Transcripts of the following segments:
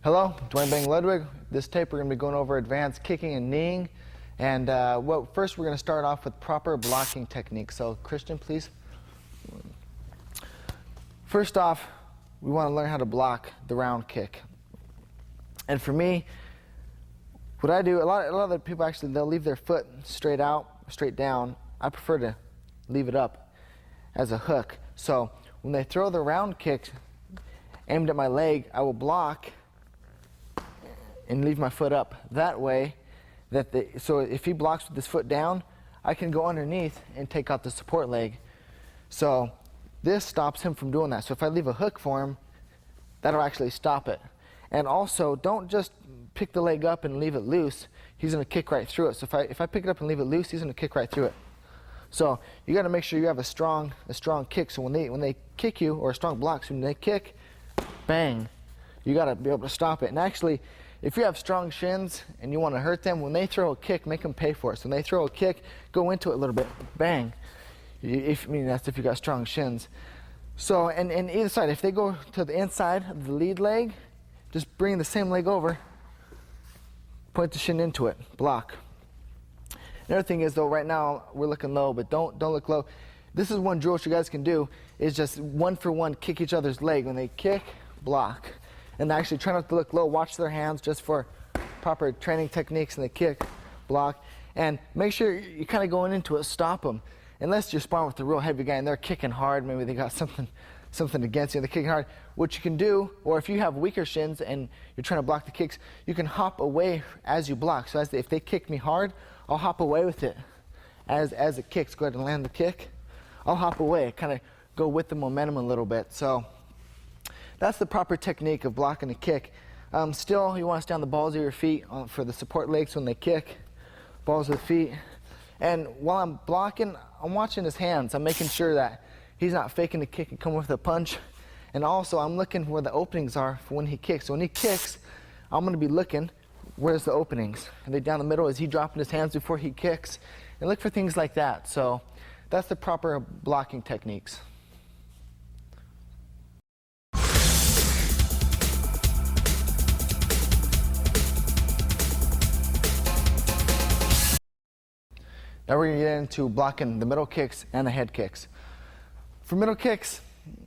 Hello, Duane Bang Ludwig. This tape we're going to be going over advanced kicking and kneeing. And first we're going to start off with proper blocking technique. So Christian, please. First off, we want to learn how to block the round kick. And for me, what I do, a lot of the people actually, they'll leave their foot straight out, straight down. I prefer to leave it up as a hook. So when they throw the round kick aimed at my leg, I will block and leave my foot up. That way, so if he blocks with his foot down, I can go underneath and take out the support leg. So this stops him from doing that. So if I leave a hook for him, that'll actually stop it. And also, don't just pick the leg up and leave it loose. He's going to kick right through it. So if I pick it up and leave it loose, he's going to kick right through it. So you got to make sure you have a strong kick. So when they kick you, or a strong block, so when they kick, bang, you got to be able to stop it. And actually, if you have strong shins and you want to hurt them, when they throw a kick, make them pay for it. So when they throw a kick, go into it a little bit, bang. That's if you got strong shins. So, and either side, if they go to the inside of the lead leg, just bring the same leg over, point the shin into it, block. Another thing is, though, right now we're looking low, but don't look low. This is one drill you guys can do, is just one for one kick each other's leg. When they kick, block. And actually try not to look low, watch their hands just for proper training techniques, and they kick, block. And make sure you're kind of going into it, stop them. Unless you're sparring with a real heavy guy and they're kicking hard, maybe they got something against you, they're kicking hard. What you can do, or if you have weaker shins and you're trying to block the kicks, you can hop away as you block. So if they kick me hard, I'll hop away with it as it kicks. Go ahead and land the kick. I'll hop away, kind of go with the momentum a little bit. So that's the proper technique of blocking a kick. Still, you want to stay on the balls of your feet for the support legs when they kick. Balls of the feet. And while I'm blocking, I'm watching his hands. I'm making sure that he's not faking the kick and coming with a punch. And also, I'm looking where the openings are for when he kicks. So when he kicks, I'm going to be looking, where's the openings? Are they down the middle? Is he dropping his hands before he kicks? And look for things like that. So that's the proper blocking techniques. Now we're going to get into blocking the middle kicks and the head kicks. For middle kicks,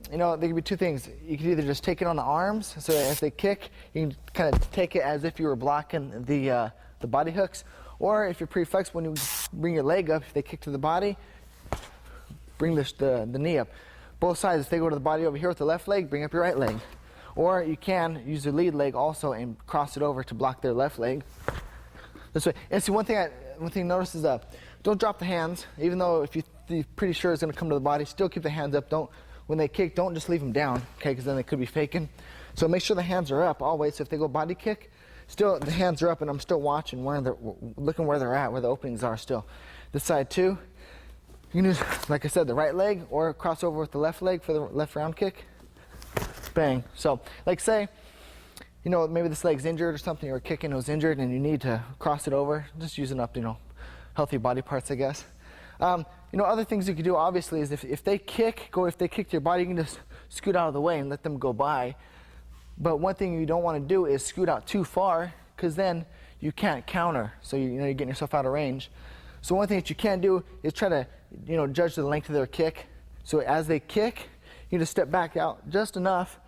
they can be two things. You can either just take it on the arms, so as they kick, you can kind of take it as if you were blocking the body hooks. Or if you're pretty flexible, when you bring your leg up, if they kick to the body, bring the knee up. Both sides, if they go to the body over here with the left leg, bring up your right leg. Or you can use your lead leg also and cross it over to block their left leg. This way. And see, one thing to notice is don't drop the hands, even though if you're pretty sure it's going to come to the body, still keep the hands up. When they kick, don't just leave them down, okay, because then they could be faking. So make sure the hands are up always. So if they go body kick, still the hands are up, and I'm still watching looking where they're at, where the openings are still. This side too, you can use, like I said, the right leg or cross over with the left leg for the left round kick. Bang. So, like say, maybe this leg's injured or something, or kicking was injured and you need to cross it over, just using up, healthy body parts, I guess. Other things you could do, obviously, is if they kick to your body, you can just scoot out of the way and let them go by. But one thing you don't want to do is scoot out too far, because then you can't counter. So you're getting yourself out of range. So one thing that you can do is try to, judge the length of their kick. So as they kick, you just step back out just enough.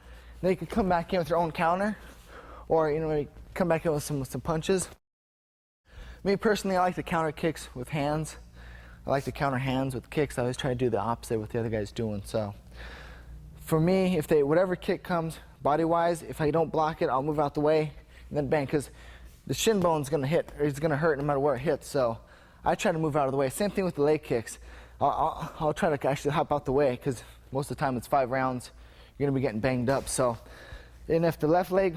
Then you can come back in with your own counter, or maybe come back in with some punches. Me personally, I like to counter kicks with hands. I like to counter hands with kicks. I always try to do the opposite with the other guy's doing. So for me, whatever kick comes body-wise, if I don't block it, I'll move out the way and then bang, because the shin bone's going to hit, or it's going to hurt no matter where it hits. So I try to move out of the way. Same thing with the leg kicks. I'll try to actually hop out the way, because most of the time it's 5 rounds. You're going to be getting banged up. So, and if the left leg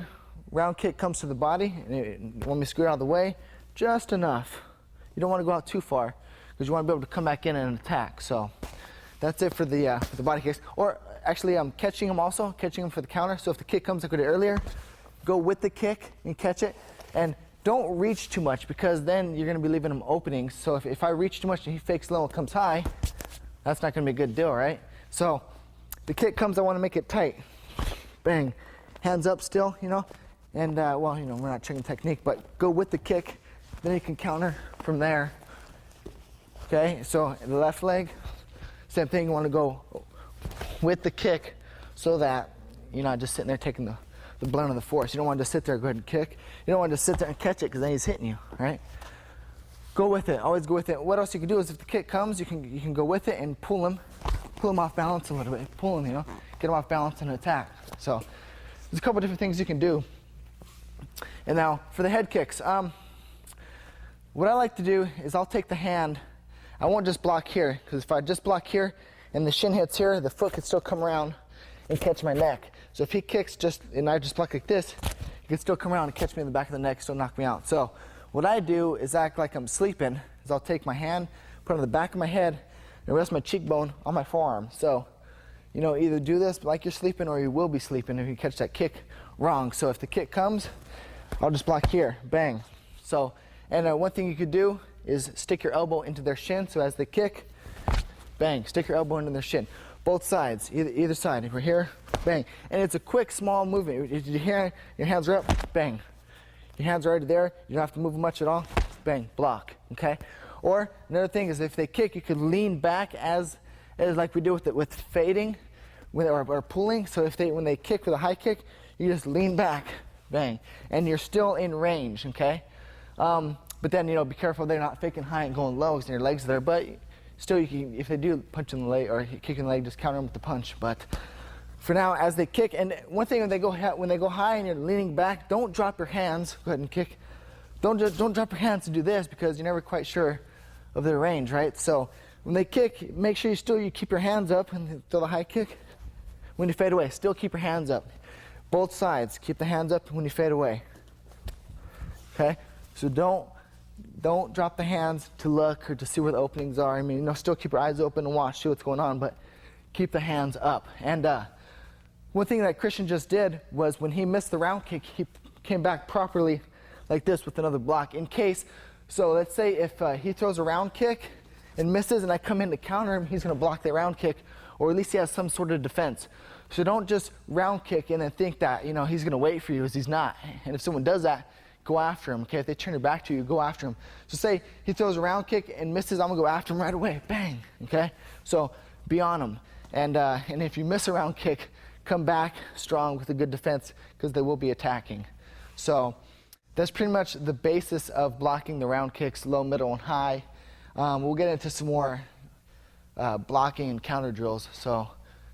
round kick comes to the body and you want me to scoot out of the way, just enough. You don't want to go out too far, because you want to be able to come back in and attack. So that's it for the body kicks. Or actually, I'm catching them for the counter. So if the kick comes like we did earlier, go with the kick and catch it. And don't reach too much, because then you're going to be leaving him openings. So if I reach too much and he fakes low and comes high, that's not going to be a good deal, right? So the kick comes, I want to make it tight. Bang. Hands up still, And well, you know, we're not checking technique, but go with the kick, then you can counter from there. Okay, so the left leg, same thing, you want to go with the kick so that you're not just sitting there taking the brunt of the force. You don't want to just sit there and go ahead and kick. You don't want to just sit there and catch it because then he's hitting you, right? Go with it, always go with it. What else you can do is if the kick comes, you can go with it and pull him off balance a little bit. Pull him, you know, get him off balance and attack. So there's a couple different things you can do. And now for the head kicks, what I like to do is I'll take the hand. I won't just block here, because if I just block here and the shin hits here, the foot could still come around and catch my neck. So if he kicks and I just block like this, he can still come around and catch me in the back of the neck, still knock me out. So what I do is act like I'm sleeping, is I'll take my hand, put it on the back of my head, and rest my cheekbone on my forearm. So, you know, either do this like you're sleeping or you will be sleeping if you catch that kick wrong. So if the kick comes, I'll just block here, bang. So, and one thing you could do is stick your elbow into their shin. So as they kick, bang, stick your elbow into their shin. Both sides, either side. If we're here, bang. And it's a quick, small movement. If you're here, your hands are up, bang. Your hands are already there. You don't have to move much at all. Bang, block, okay? Or another thing is if they kick, you could lean back as like we do with fading or pulling. So when they kick with a high kick, you just lean back, bang. And you're still in range, okay? But then, you know, be careful they're not faking high and going low because your legs are there. But still, you can, if they do punch in the leg or kick in the leg, just counter them with the punch. But for now, as they kick, and one thing when they go high and you're leaning back, don't drop your hands. Go ahead and kick. Don't drop your hands to do this because you're never quite sure of their range, right? So when they kick, make sure you keep your hands up and throw the high kick. When you fade away, still keep your hands up. Both sides, keep the hands up when you fade away. Okay? So don't drop the hands to look or to see where the openings are. I mean, you know, still keep your eyes open and watch, see what's going on, but keep the hands up. And one thing that Christian just did was when he missed the round kick, he came back properly like this with another block in case. So let's say if he throws a round kick and misses and I come in to counter him, he's going to block the round kick, or at least he has some sort of defense. So don't just round kick and then think that, you know, he's going to wait for you, as he's not. And if someone does that, go after him, okay? If they turn their back to you, go after him. So say he throws a round kick and misses, I'm gonna go after him right away, bang, okay? So be on him. And if you miss a round kick, come back strong with a good defense because they will be attacking. So that's pretty much the basis of blocking the round kicks, low, middle, and high. We'll get into some more blocking and counter drills, so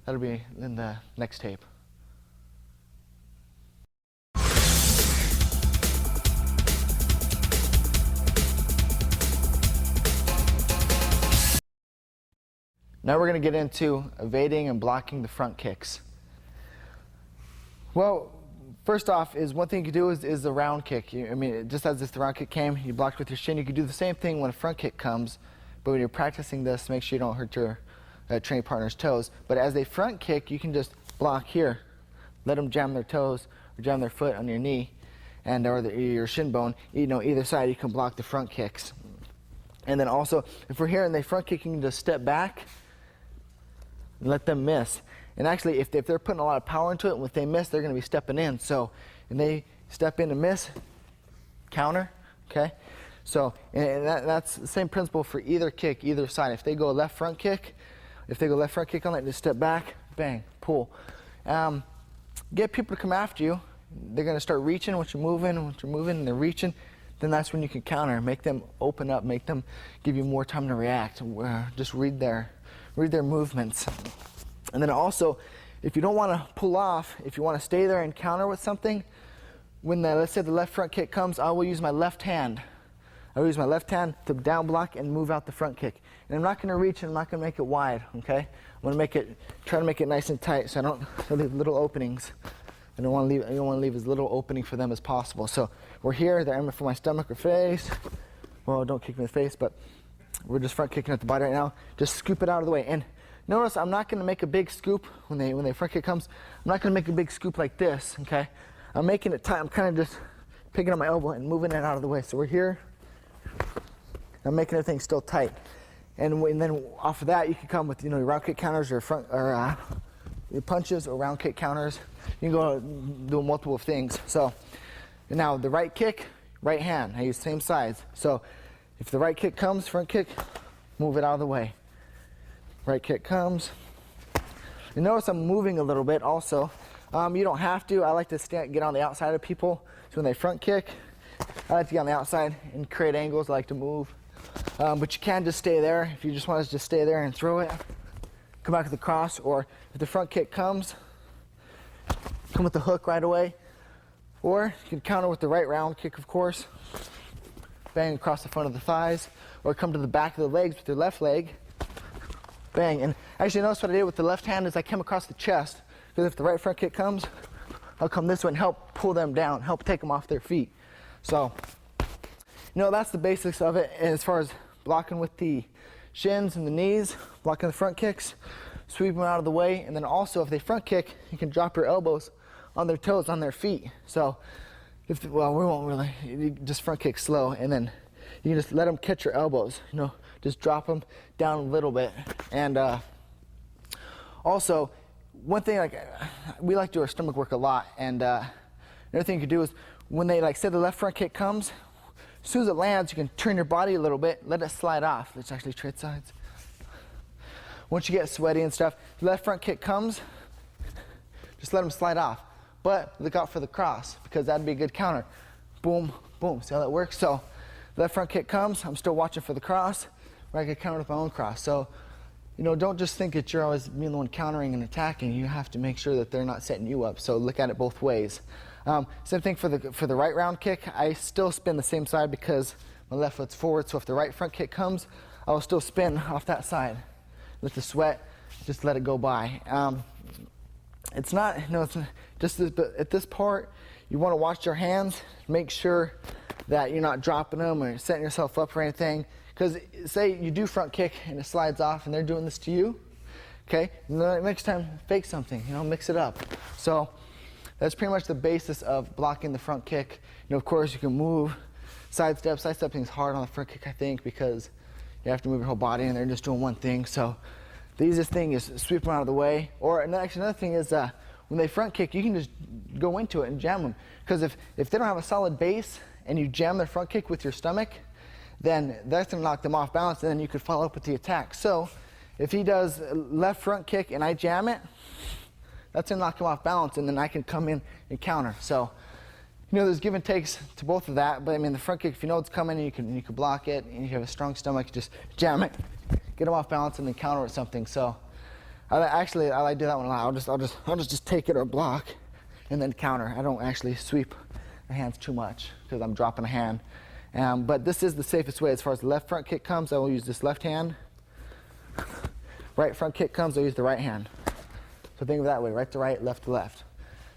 that'll be in the next tape. Now we're going to get into evading and blocking the front kicks. Well, first off, is one thing you can do is the round kick. I mean, just as if the round kick came, you blocked with your shin, you could do the same thing when a front kick comes, but when you're practicing this, make sure you don't hurt your training partner's toes. But as they front kick, you can just block here. Let them jam their toes or jam their foot on your knee and or your shin bone. You know, either side, you can block the front kicks. And then also, if we're here and they front kick, you can just step back and let them miss. And actually, if they're putting a lot of power into it, and if they miss, they're going to be stepping in. So, and they step in and miss, counter, okay? So, and that's the same principle for either kick, either side. If they go left front kick on it, just step back, bang, pull. Get people to come after you. They're going to start reaching once you're moving, and they're reaching. Then that's when you can counter. Make them open up, make them give you more time to react. Just read their movements. And then also, if you don't want to pull off, if you want to stay there and counter with something, when let's say the left front kick comes, I will use my left hand. I will use my left hand to down block and move out the front kick. And I'm not going to reach and I'm not going to make it wide, okay? I'm going to try to make it nice and tight so I don't leave little openings. I don't want to leave as little opening for them as possible. So we're here, they're aiming for my stomach or face. Well, don't kick me in the face, but we're just front kicking at the body right now. Just scoop it out of the way. And notice I'm not going to make a big scoop when they front kick comes. I'm not going to make a big scoop like this, okay? I'm making it tight. I'm kind of just picking up my elbow and moving it out of the way. So we're here. I'm making everything still tight. And then off of that, you can come with, you know, your round kick counters or your punches or round kick counters. You can go do multiple things. So And now the right kick, right hand. I use same size. So if the right kick comes, front kick, move it out of the way. Right kick comes. You notice I'm moving a little bit also. You don't have to. I like to get on the outside of people. So when they front kick, I like to get on the outside and create angles. I like to move. But you can just stay there. If you just want to just stay there and throw it, come back with the cross. Or if the front kick comes, come with the hook right away. Or you can counter with the right round kick, of course. Bang across the front of the thighs. Or come to the back of the legs with your left leg. Bang. And actually notice what I did with the left hand is I came across the chest. Because if the right front kick comes, I'll come this way and help pull them down, help take them off their feet. So, that's the basics of it as far as blocking with the shins and the knees, blocking the front kicks, sweep them out of the way, and then also if they front kick, you can drop your elbows on their toes, on their feet. So, we won't really, you just front kick slow, and then you can just let them catch your elbows, just drop them down a little bit. And also, one thing, we like to do our stomach work a lot, and another thing you can do is when they, say the left front kick comes, as soon as it lands, you can turn your body a little bit, let it slide off. Let's actually trade sides. Once you get sweaty and stuff, the left front kick comes, just let them slide off. But look out for the cross, because that'd be a good counter. Boom, boom, see how that works? So, left front kick comes, I'm still watching for the cross, where I can counter with my own cross. So, don't just think that you're always being the one countering and attacking. You have to make sure that they're not setting you up. So look at it both ways. Same thing for the right round kick. I still spin the same side because my left foot's forward. So if the right front kick comes, I will still spin off that side. Let the sweat, just let it go by. It's not, it's just at this part, you want to watch your hands. Make sure that you're not dropping them or setting yourself up for anything. Because say you do front kick and it slides off and they're doing this to you, okay? And then next time, fake something, mix it up. So that's pretty much the basis of blocking the front kick. Of course, you can move, sidestep. Sidestepping is hard on the front kick, I think, because you have to move your whole body and they're just doing one thing. So the easiest thing is sweep them out of the way. Or actually another thing is when they front kick, you can just go into it and jam them. Because if they don't have a solid base and you jam their front kick with your stomach, then that's going to knock them off balance, and then you could follow up with the attack. So if he does left front kick and I jam it, that's going to knock him off balance, and then I can come in and counter. So, there's give and takes to both of that, but the front kick, if you know it's coming, you can block it, and you have a strong stomach, just jam it, get him off balance, and then counter with something. So I like to do that one a lot. I'll just take it or block, and then counter. I don't actually sweep the hands too much because I'm dropping a hand. But this is the safest way. As far as the left front kick comes, I will use this left hand. Right front kick comes, I'll use the right hand. So think of it that way, right to right, left to left.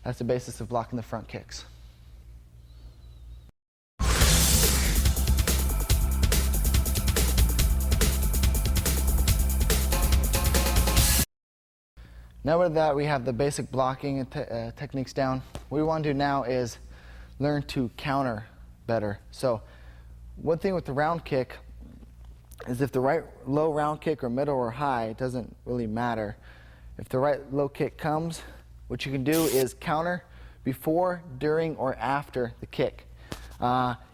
That's the basis of blocking the front kicks. Now that we have the basic blocking and techniques down, what we want to do now is learn to counter better. So one thing with the round kick is if the right low round kick or middle or high, it doesn't really matter. If the right low kick comes, what you can do is counter before, during, or after the kick.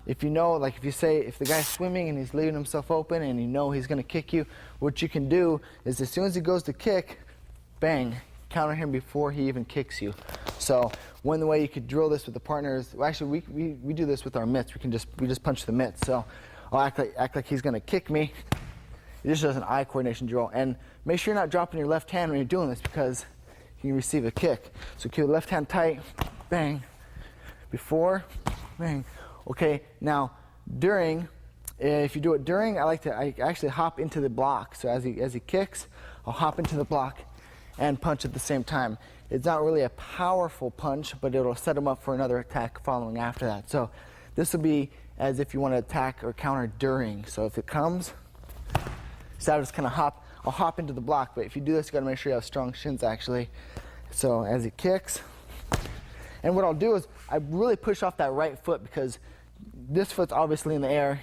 If if the guy's swimming and he's leaving himself open and he's going to kick you, what you can do is as soon as he goes to kick, bang, counter him before he even kicks you. So one way you could drill this with the partners, actually we do this with our mitts. We just punch the mitts. So I'll act like he's gonna kick me. It just does an eye coordination drill. And make sure you're not dropping your left hand when you're doing this because you can receive a kick. So keep the left hand tight, bang, before, bang. Okay, now during, if you do it during, I actually hop into the block. So as he kicks, I'll hop into the block and punch at the same time. It's not really a powerful punch, but it'll set him up for another attack following after that. So this will be as if you want to attack or counter during. So if it comes, so I'll just kind of I'll hop into the block. But if you do this, you got to make sure you have strong shins actually. So as he kicks, and what I'll do is I really push off that right foot because this foot's obviously in the air.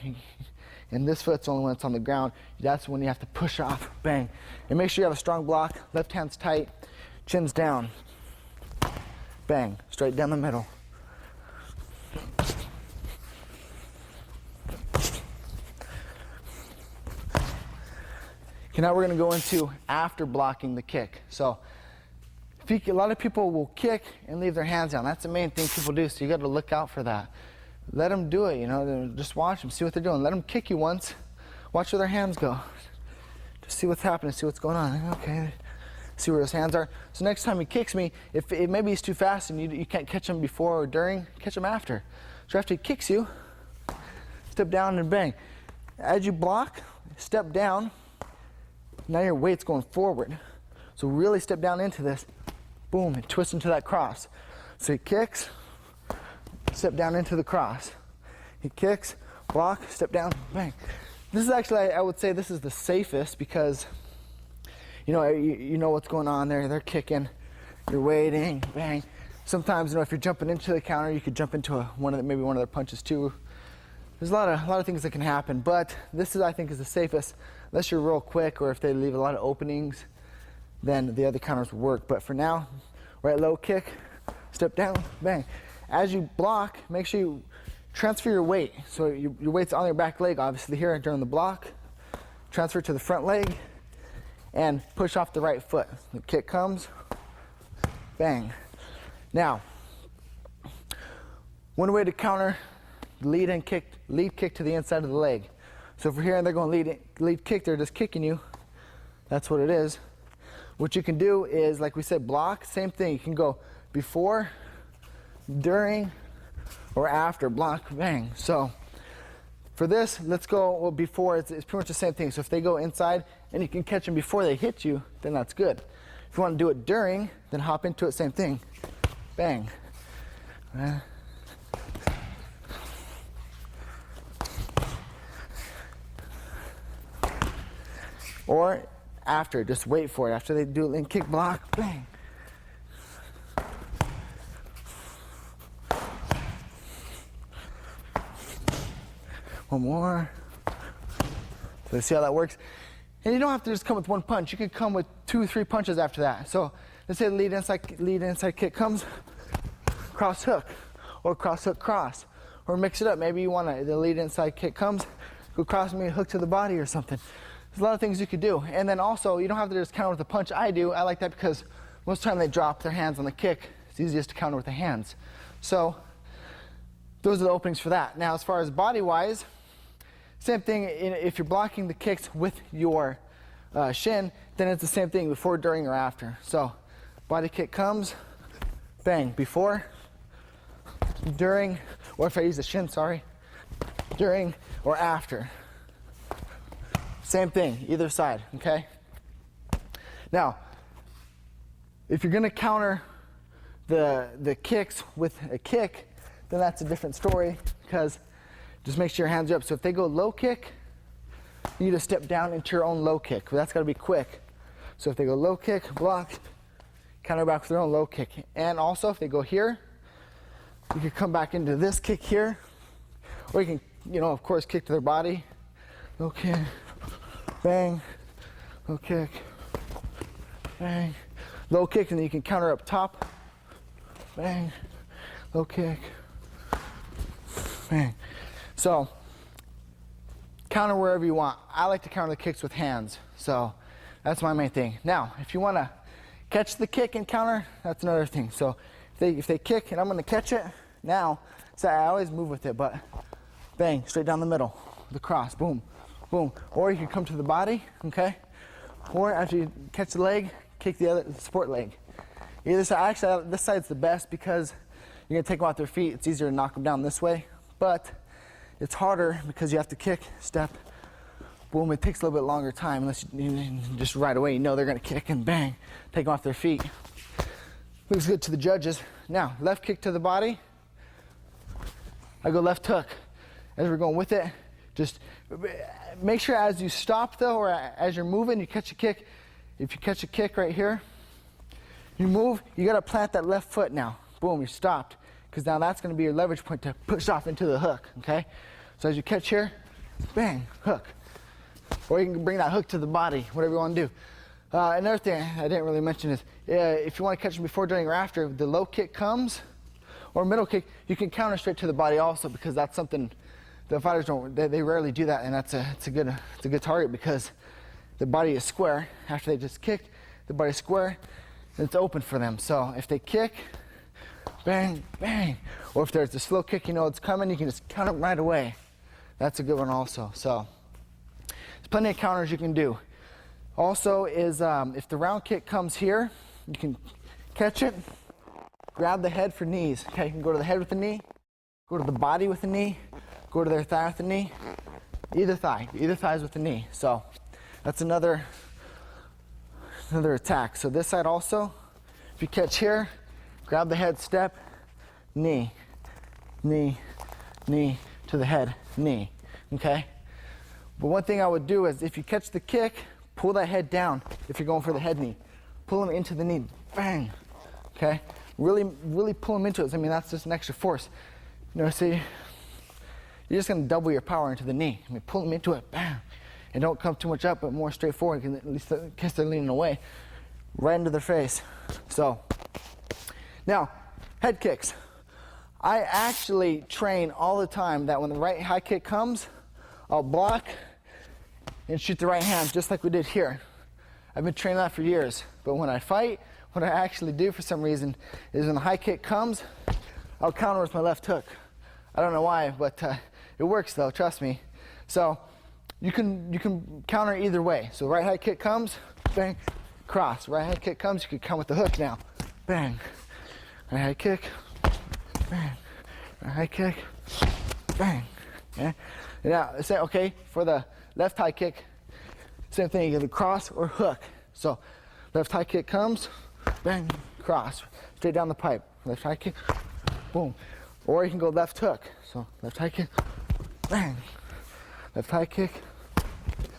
And this foot's the only one that's on the ground. That's when you have to push off, bang. And make sure you have a strong block, left hand's tight, chin's down. Bang, straight down the middle. Okay, now we're gonna go into after blocking the kick. So a lot of people will kick and leave their hands down. That's the main thing people do, so you gotta look out for that. Let them do it, you know, just watch them, see what they're doing. Let them kick you once, watch where their hands go. Just see what's happening, see what's going on. Okay, see where his hands are. So next time he kicks me, if maybe he's too fast and you can't catch him before or during, catch him after. So after he kicks you, step down and bang. As you block, step down. Now your weight's going forward. So really step down into this. Boom, and twist into that cross. So he kicks, step down into the cross. He kicks, block, step down, bang. This is actually, I would say this is the safest because you know what's going on there. They're kicking, you're waiting, bang. Sometimes, you know, if you're jumping into the counter, you could jump into maybe one of their punches too. There's a lot of things that can happen, but this is, I think, is the safest. Unless you're real quick or if they leave a lot of openings, then the other counters will work. But for now, right low kick, step down, bang. As you block, make sure you transfer your weight. So your weight's on your back leg, obviously here during the block. Transfer to the front leg and push off the right foot. The kick comes, bang. Now, one way to counter lead kick to the inside of the leg. So if we're here and they're going lead kick, they're just kicking you. That's what it is. What you can do is, like we said, block, same thing. You can go before, during, or after, block, bang. So for this, let's go before. It's pretty much the same thing. So if they go inside and you can catch them before they hit you, then that's good. If you want to do it during, then hop into it, same thing. Bang. Or after, just wait for it. After they do it and kick, block, bang. One more. So see how that works? And you don't have to just come with one punch. You could come with 2 or 3 punches after that. So let's say the lead inside kick comes, cross hook, or cross hook cross, or mix it up. Maybe you want the lead inside kick comes, go cross me, hook to the body or something. There's a lot of things you could do. And then also, you don't have to just counter with a punch. I do. I like that because most of the time they drop their hands on the kick. It's easiest to counter with the hands. So those are the openings for that. Now, as far as body-wise, same thing. If you're blocking the kicks with your shin, then it's the same thing before, during, or after. So body kick comes, bang, before, during, or if I use the shin, sorry, during or after. Same thing, either side, okay? Now, if you're gonna counter the kicks with a kick, then that's a different story because just make sure your hands are up. So if they go low kick, you need to step down into your own low kick. That's gotta be quick. So if they go low kick, block, counter back with their own low kick. And also if they go here, you can come back into this kick here, or you can, of course, kick to their body. Low kick, bang, low kick, bang, low kick, and then you can counter up top, bang, low kick, bang. So counter wherever you want. I like to counter the kicks with hands, so that's my main thing. Now, if you want to catch the kick and counter, that's another thing. So if they kick and I'm going to catch it, now, so I always move with it, but bang, straight down the middle, the cross, boom, boom. Or you can come to the body, okay? Or after you catch the leg, kick the support leg. Either side, actually, this side's the best because you're going to take them off their feet. It's easier to knock them down this way, but it's harder because you have to kick, step, boom. It takes a little bit longer time unless you just right away, they're going to kick and bang, take them off their feet. Looks good to the judges. Now, left kick to the body. I go left hook. As we're going with it, just make sure as you stop though, or as you're moving, you catch a kick. If you catch a kick right here, you move, you got to plant that left foot now. Boom, you stopped. Because now that's going to be your leverage point to push off into the hook, okay? So as you catch here, bang, hook. Or you can bring that hook to the body, whatever you want to do. Another thing I didn't really mention is, if you want to catch them before, during, or after, the low kick comes, or middle kick, you can counter straight to the body also, because that's something the fighters don't, they rarely do that, and it's a good target because the body is square. After they just kicked, the body's square, and it's open for them. So if they kick, bang, bang. Or if there's a slow kick, you know it's coming, you can just count it right away. That's a good one also. So there's plenty of counters you can do. Also is if the round kick comes here, you can catch it, grab the head for knees. Okay, you can go to the head with the knee, go to the body with the knee, go to their thigh with the knee, either thighs with the knee. So that's another attack. So this side also, if you catch here, grab the head, step, knee, knee, knee to the head, knee, okay? But one thing I would do is if you catch the kick, pull that head down if you're going for the head knee. Pull them into the knee, bang, okay? Really pull them into it. I mean, that's just an extra force. You know, see, you're just gonna double your power into the knee. I mean, pull them into it, bam. And don't come too much up, but more straightforward, because at least in case they're leaning away, right into their face. So, now, head kicks. I actually train all the time that when the right high kick comes, I'll block and shoot the right hand, just like we did here. I've been training that for years. But when I fight, what I actually do for some reason is when the high kick comes, I'll counter with my left hook. I don't know why, but it works though, trust me. So you can counter either way. So right high kick comes, bang, cross. Right high kick comes, you can come with the hook now. Bang. Right high kick, bang. Right high kick, bang. Okay? Now, say, okay, for the left high kick, same thing, either cross or hook. So left high kick comes, bang, cross, straight down the pipe. Left high kick, boom. Or you can go left hook. So left high kick, bang. Left high kick,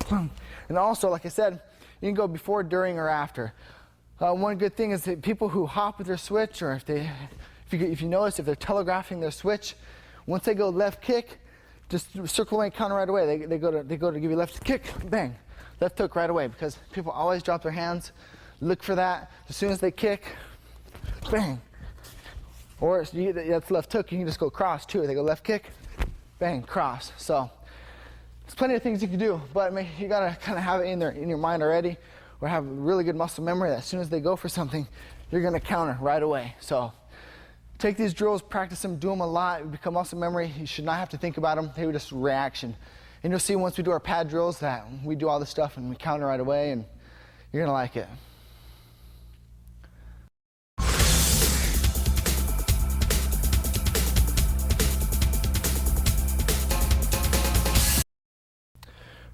boom. And also, like I said, you can go before, during, or after. One good thing is that people who hop with their switch, or if you notice, if they're telegraphing their switch, once they go left kick, just circle away and counter right away. They go to give you left kick, bang, left hook right away, because people always drop their hands. Look for that. As soon as they kick, bang. Or that's left hook. You can just go cross too. They go left kick, bang, cross. So there's plenty of things you can do, but I mean, you gotta kind of have it in your mind already, or have really good muscle memory that as soon as they go for something, you're gonna counter right away. So take these drills, practice them, do them a lot. It become muscle memory. You should not have to think about them. They were just reaction. And you'll see once we do our pad drills that we do all this stuff and we counter right away, and you're gonna like it.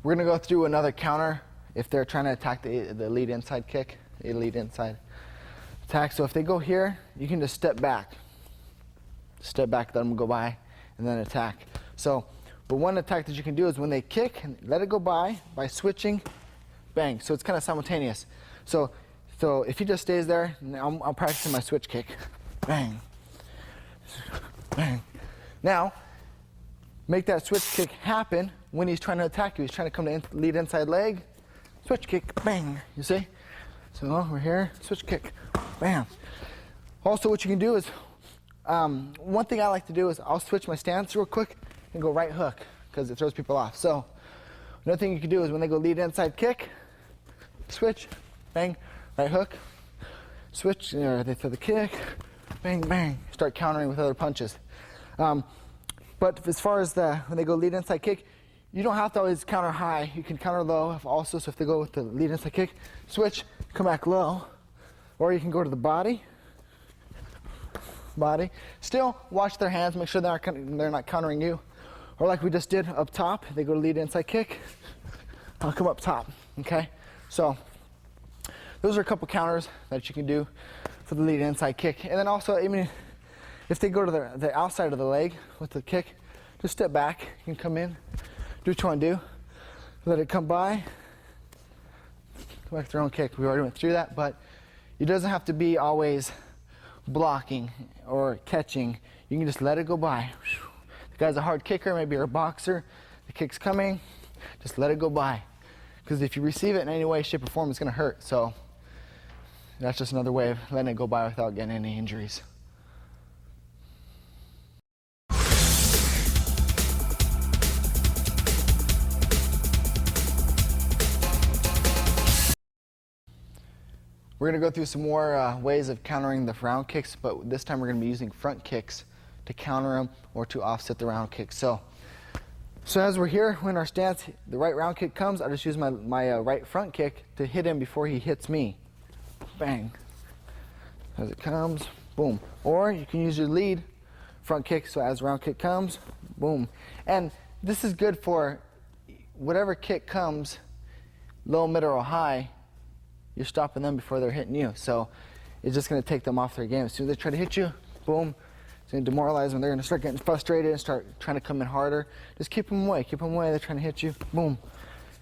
We're gonna go through another counter if they're trying to attack the lead inside kick, the lead inside attack. So if they go here, you can just step back, let them go by, and then attack. So, but one attack that you can do is when they kick, and let it go by switching, bang. So it's kind of simultaneous. So if he just stays there, I'm practicing my switch kick, bang, bang. Now, make that switch kick happen when he's trying to attack you. He's trying to come to lead inside leg, switch kick, bang, you see? So we're here, switch kick, bam. Also what you can do is, one thing I like to do is I'll switch my stance real quick and go right hook, because it throws people off. So another thing you can do is when they go lead inside kick, switch, bang, right hook, switch, or they throw the kick, bang, bang, start countering with other punches. But as far as when they go lead inside kick, you don't have to always counter high. You can counter low also. So if they go with the lead inside kick, switch, come back low. Or you can go to the body. Still watch their hands, make sure they're not countering you. Or like we just did up top, they go to lead inside kick, I'll come up top, okay? So those are a couple counters that you can do for the lead inside kick. And then also, I mean, if they go to the outside of the leg with the kick, just step back. You can come in, do what you want to do. Let it come by. Go back to their own kick. We already went through that, but it doesn't have to be always blocking or catching. You can just let it go by. The guy's a hard kicker, maybe you're a boxer. The kick's coming, just let it go by. Because if you receive it in any way, shape, or form, it's going to hurt. So that's just another way of letting it go by without getting any injuries. We're going to go through some more ways of countering the round kicks, but this time we're going to be using front kicks to counter them or to offset the round kicks. So as we're here, when our stance, the right round kick comes, I just use my right front kick to hit him before he hits me. Bang. As it comes, boom. Or you can use your lead front kick, so as round kick comes, boom. And this is good for whatever kick comes, low, mid, or high, you're stopping them before they're hitting you. So it's just going to take them off their game. As soon as they try to hit you, boom, it's going to demoralize them. They're going to start getting frustrated and start trying to come in harder. Just keep them away. Keep them away. They're trying to hit you, boom.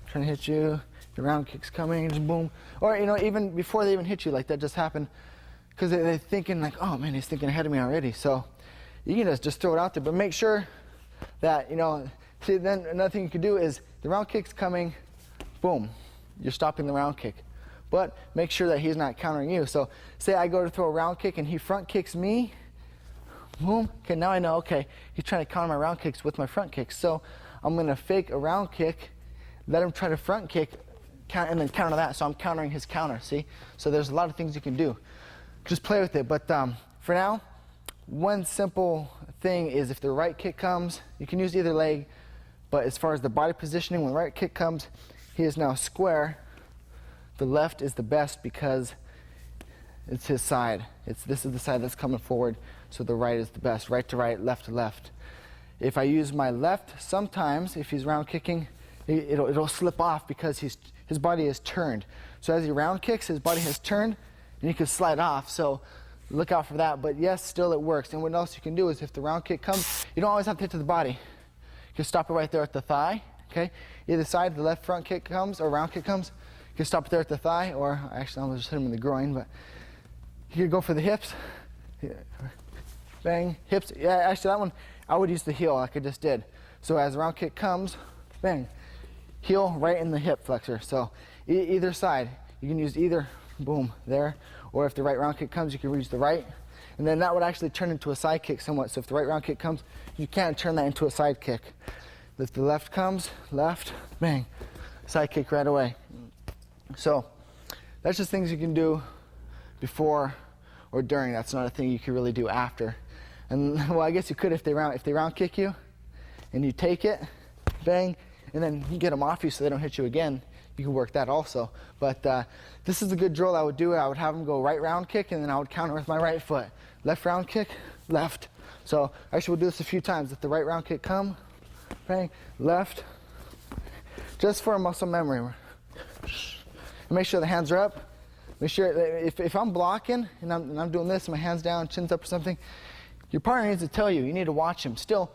Trying to hit you. The round kick's coming, just boom. Or, you know, even before they even hit you, like that just happened, because they're thinking like, oh man, he's thinking ahead of me already. So you can just throw it out there, but make sure that, you know, see, then another thing you can do is the round kick's coming, boom, you're stopping the round kick. But make sure that he's not countering you. So say I go to throw a round kick and he front kicks me, boom, okay, now I know, okay, he's trying to counter my round kicks with my front kicks. So I'm going to fake a round kick, let him try to front kick, and then counter that. So I'm countering his counter, see? So there's a lot of things you can do. Just play with it. But for now, one simple thing is if the right kick comes, you can use either leg, but as far as the body positioning, when the right kick comes, he is now square. The left is the best because it's his side. This is the side that's coming forward, so the right is the best. Right to right, left to left. If I use my left, sometimes if he's round kicking, it'll slip off because his body is turned. So as he round kicks, his body has turned, and you can slide off. So look out for that. But yes, still it works. And what else you can do is if the round kick comes, you don't always have to hit to the body. You can stop it right there at the thigh. Okay, either side, the left front kick comes or round kick comes. You can stop it there at the thigh, or actually I'm gonna just hit him in the groin, but you can go for the hips. Bang, hips. Yeah, actually that one, I would use the heel like I just did. So as the round kick comes, bang, heel right in the hip flexor. So either side, you can use either, boom, there, or if the right round kick comes, you can use the right, and then that would actually turn into a side kick somewhat. So if the right round kick comes, you can't turn that into a side kick. If the left comes, left, bang, side kick right away. So that's just things you can do before or during. That's not a thing you can really do after. And well, I guess you could if they round kick you and you take it, bang, and then you get them off you so they don't hit you again. You can work that also. But this is a good drill I would do. I would have them go right round kick, and then I would counter with my right foot. Left round kick, left. So actually we'll do this a few times. If the right round kick come, bang, left, just for a muscle memory. Make sure the hands are up. Make sure if I'm blocking and I'm doing this, my hands down, chin's up or something, your partner needs to tell you. You need to watch him. Still,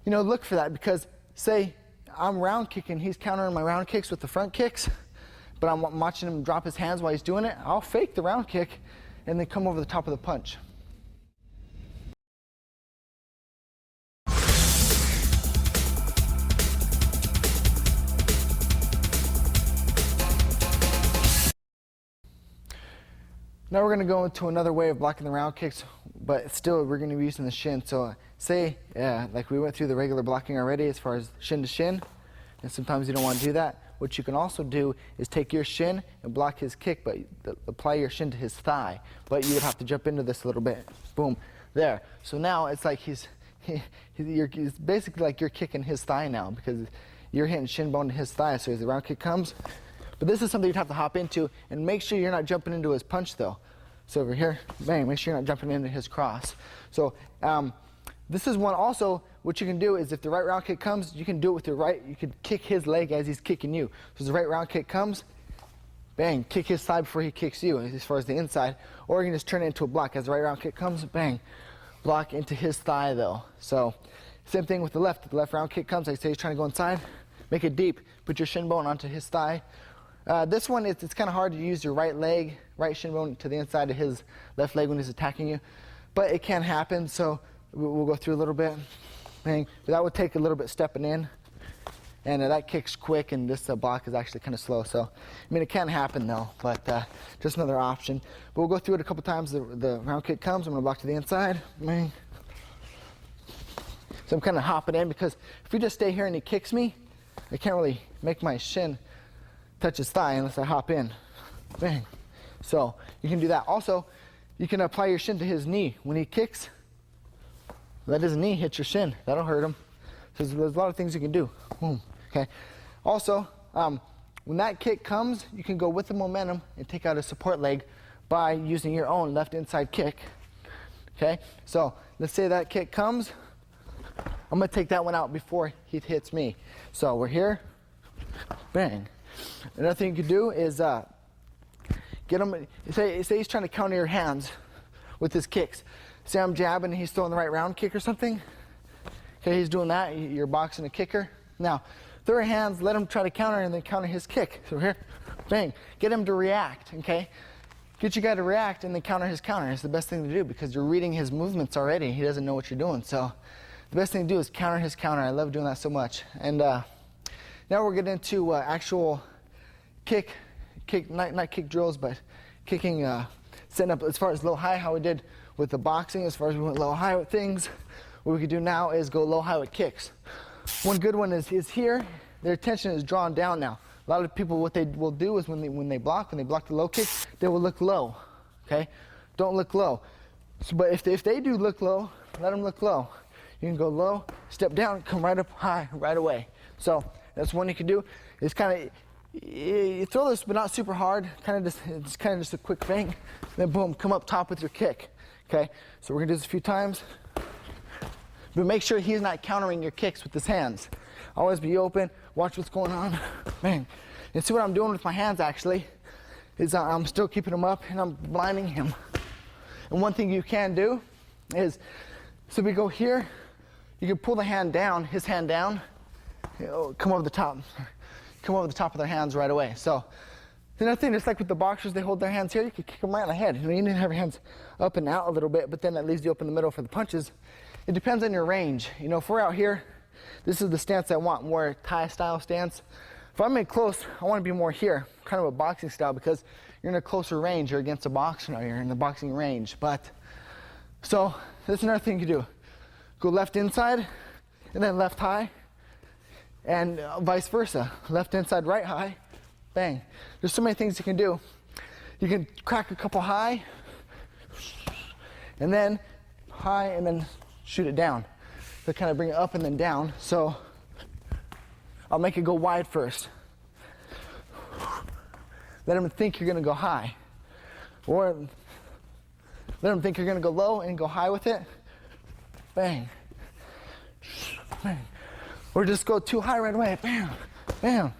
you know, look for that, because say I'm round kicking, he's countering my round kicks with the front kicks, but I'm watching him drop his hands while he's doing it. I'll fake the round kick and then come over the top of the punch. Now we're going to go into another way of blocking the round kicks, but still we're going to be using the shin. So say, like we went through the regular blocking already as far as shin to shin, and sometimes you don't want to do that. What you can also do is take your shin and block his kick, but apply your shin to his thigh. But you would have to jump into this a little bit. Boom, there. So now it's like he's basically like you're kicking his thigh now, because you're hitting shin bone to his thigh. So as the round kick comes, but this is something you'd have to hop into, and make sure you're not jumping into his punch though. So over here, bang, make sure you're not jumping into his cross. So this is one also, what you can do is if the right round kick comes, you can do it with your right, you can kick his leg as he's kicking you. So as the right round kick comes, bang, kick his side before he kicks you as far as the inside, or you can just turn it into a block. As the right round kick comes, bang, block into his thigh though. So same thing with the left. If the left round kick comes, like say he's trying to go inside, make it deep, put your shin bone onto his thigh. This one, it's kind of hard to use your right leg, right shin bone to the inside of his left leg when he's attacking you, but it can happen, so we'll go through a little bit. Bang. But that would take a little bit stepping in, and that kicks quick, and this block is actually kind of slow. So, I mean, it can happen though, but just another option. But we'll go through it a couple times. The round kick comes, I'm going to block to the inside. Bang. So I'm kind of hopping in, because if we just stay here and he kicks me, I can't really make my shin touch his thigh unless I hop in. Bang. So you can do that. Also, you can apply your shin to his knee. When he kicks, let his knee hit your shin. That'll hurt him. So there's a lot of things you can do. Boom. Okay. Also, when that kick comes, you can go with the momentum and take out a support leg by using your own left inside kick. Okay. So let's say that kick comes. I'm going to take that one out before he hits me. So we're here. Bang. Another thing you could do is get him. Say he's trying to counter your hands with his kicks. Say I'm jabbing and he's throwing the right round kick or something. Okay, he's doing that. You're boxing a kicker. Now, throw your hands, let him try to counter and then counter his kick. So here, bang. Get him to react, okay? Get your guy to react and then counter his counter. It's the best thing to do because you're reading his movements already. He doesn't know what you're doing. So the best thing to do is counter his counter. I love doing that so much. And now we're getting into actual not kick drills, but kicking, setting up as far as low high, how we did with the boxing. As far as we went low high with things, what we could do now is go low high with kicks. One good one is here. Their attention is drawn down now. A lot of people, what they will do is when they block the low kick, they will look low. Okay, don't look low. So, but if they do look low, let them look low. You can go low, step down, come right up high right away. So that's one you can do. It's kind of, you throw this, but not super hard. It's kind of just a quick bang. Then boom, come up top with your kick. Okay, so we're gonna do this a few times. But make sure he's not countering your kicks with his hands. Always be open, watch what's going on. Bang. And see what I'm doing with my hands actually is I'm still keeping them up and I'm blinding him. And one thing you can do is, so we go here, you can pull the hand down, his hand down, come over the top of their hands right away. So another thing, just like with the boxers, they hold their hands here, you can kick them right in the head. You need to have your hands up and out a little bit, but then that leaves you up in the middle for the punches. It depends on your range. You know, if we're out here, this is the stance I want, more Thai style stance. If I'm in close, I want to be more here, kind of a boxing style, because you're in a closer range, you're against a boxer, you're in the boxing range. But, so, that's another thing you do. Go left inside, and then left high, and vice versa. Left inside, right high, bang. There's so many things you can do. You can crack a couple high, and then high, and then shoot it down. So kind of bring it up and then down. So I'll make it go wide first. Let them think you're gonna go high. Or let them think you're gonna go low and go high with it. Bang. Bang. Or just go too high right away. Bam. Bam.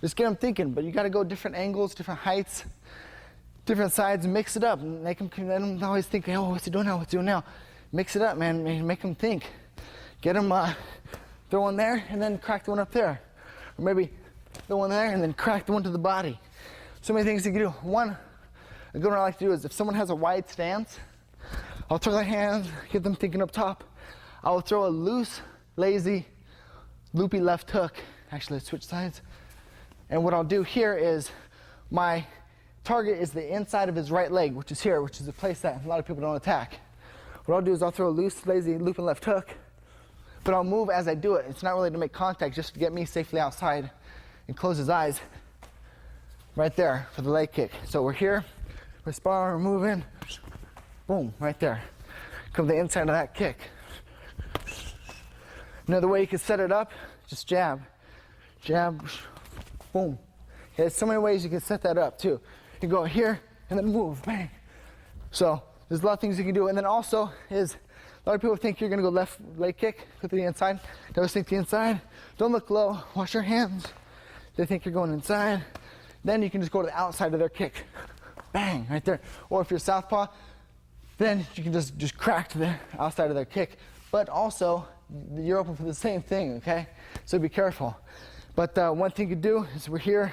Just get them thinking, but you gotta go different angles, different heights, different sides, and mix it up. And let them always think, oh, what's he doing now? What's he doing now? Mix it up, man. Make them think. Get them throw one there and then crack the one up there. Or maybe throw one there and then crack the one to the body. So many things you can do. One, a good one I like to do is if someone has a wide stance, I'll throw their hands, get them thinking up top. I'll throw a loose, lazy, loopy left hook. Actually, let's switch sides. And what I'll do here is my target is the inside of his right leg, which is here, which is a place that a lot of people don't attack. What I'll do is I'll throw a loose, lazy, looping left hook, but I'll move as I do it. It's not really to make contact, just to get me safely outside and close his eyes right there for the leg kick. So we're here, we're sparring, we're moving, boom, right there. Come to the inside of that kick. Another way you can set it up, just jab, boom. There's so many ways you can set that up too. You go here and then move, bang. So there's a lot of things you can do. And then also is, a lot of people think you're gonna go left leg kick, go to the inside. They always think the inside. Don't look low, wash your hands. They think you're going inside. Then you can just go to the outside of their kick. Bang, right there. Or if you're southpaw, then you can just crack to the outside of their kick. But also, you're open for the same thing, okay? So be careful. But one thing you do is we're here.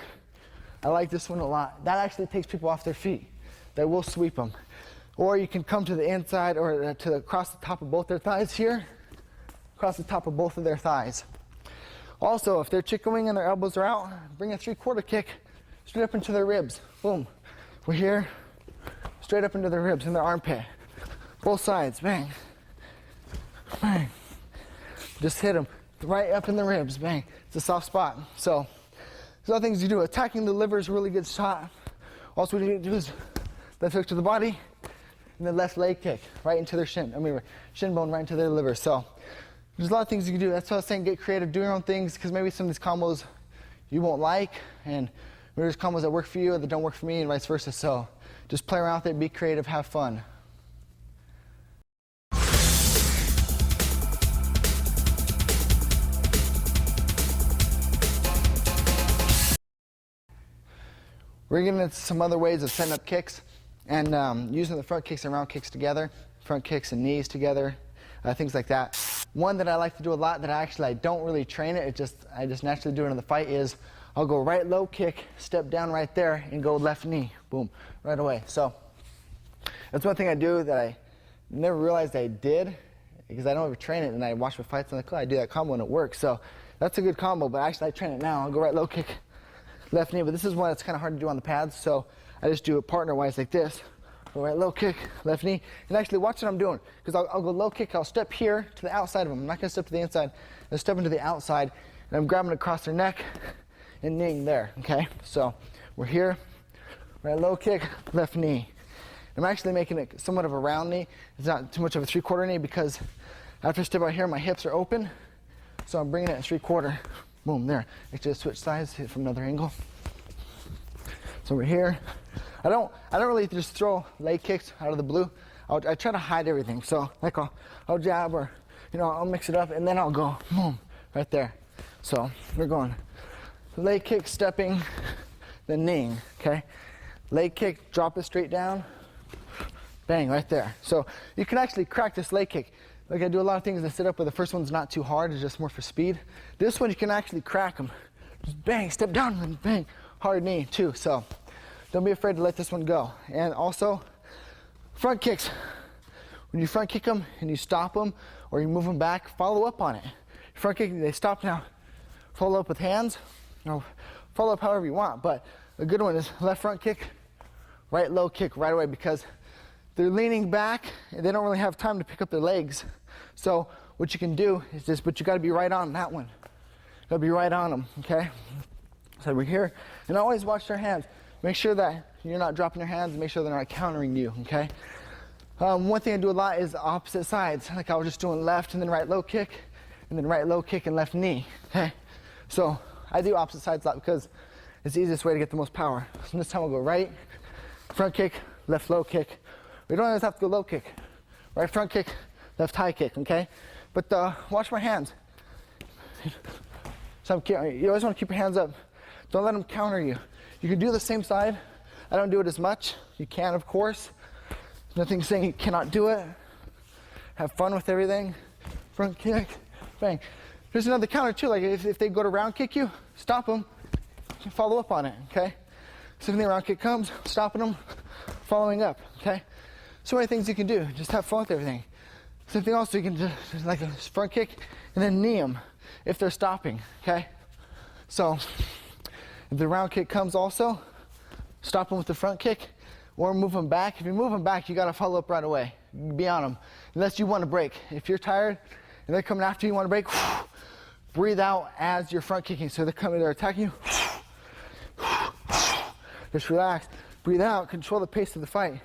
I like this one a lot. That actually takes people off their feet. That will sweep them. Or you can come to the inside or to across the top of both their thighs here. Across the top of both of their thighs. Also, if they're chicken wing and their elbows are out, bring a 3/4 kick straight up into their ribs. Boom. We're here. Straight up into their ribs and their armpit. Both sides. Bang. Bang. Just hit them right up in the ribs. Bang. It's a soft spot. So, there's other things you do. Attacking the liver is a really good shot. Also, what you need to do is left hook to the body, and then left leg kick right into their shin bone right into their liver. So there's a lot of things you can do. That's why I was saying get creative, do your own things, because maybe some of these combos you won't like, and maybe there's combos that work for you that don't work for me, and vice versa. So just play around with it, be creative, have fun. We're getting into some other ways of setting up kicks and using the front kicks and round kicks together, front kicks and knees together, things like that. One that I like to do a lot that I don't really train it, I just naturally do it in the fight is I'll go right low kick, step down right there, and go left knee, boom, right away. So that's one thing I do that I never realized I did because I don't ever train it, and I watch my fights on the club, I do that combo and it works. So that's a good combo, but actually I train it now. I'll go right low kick, left knee, but this is one that's kind of hard to do on the pads, so I just do it partner-wise like this. Go right low kick, left knee, and actually watch what I'm doing, because I'll go low kick, I'll step here to the outside of them. I'm not going to step to the inside. I'll step into the outside, and I'm grabbing across their neck and kneeing there, okay? So we're here, right low kick, left knee. I'm actually making it somewhat of a round knee. It's not too much of a 3/4 knee because after I step out here, my hips are open, so I'm bringing it at 3/4. Boom, there. Actually, switch sides, hit from another angle. So we're here. I don't really just throw leg kicks out of the blue. I try to hide everything. So like I'll jab, or I'll mix it up, and then I'll go boom right there. So we're going leg kick, stepping, then kneeing. Okay, leg kick, drop it straight down, bang right there. So you can actually crack this leg kick. Like I do a lot of things in the sit up where the first one's not too hard, it's just more for speed. This one you can actually crack them. Just bang, step down, and bang, hard knee too. So don't be afraid to let this one go. And also, front kicks. When you front kick them and you stop them or you move them back, follow up on it. Front kick, they stop now. Follow up with hands, or follow up however you want. But a good one is left front kick, right low kick right away, because they're leaning back and they don't really have time to pick up their legs. So what you can do is just, but you got to be right on that one. You got to be right on them, okay? So we're here, and always watch their hands. Make sure that you're not dropping your hands, and make sure they're not countering you, okay? One thing I do a lot is opposite sides. Like I was just doing left and then right low kick, and then right low kick and left knee, okay? So I do opposite sides a lot because it's the easiest way to get the most power. So this time I'll go right, front kick, left low kick. We don't always have to go low kick. Right front kick, left high kick, okay? But watch my hands. So you always want to keep your hands up. Don't let them counter you. You can do the same side. I don't do it as much. You can, of course. There's nothing saying you cannot do it. Have fun with everything. Front kick, bang. There's another counter too. Like if they go to round kick you, stop them. Follow up on it, okay? So if the round kick comes, stopping them, following up, okay? So many things you can do. Just have fun with everything. Something else you can do, like a front kick and then knee them if they're stopping, okay? So if the round kick comes also, stop them with the front kick or move them back. If you move them back, you got to follow up right away. Be on them, unless you want to break. If you're tired and they're coming after you, you want to break, breathe out as you're front kicking. So they're attacking you. Just relax, breathe out, control the pace of the fight.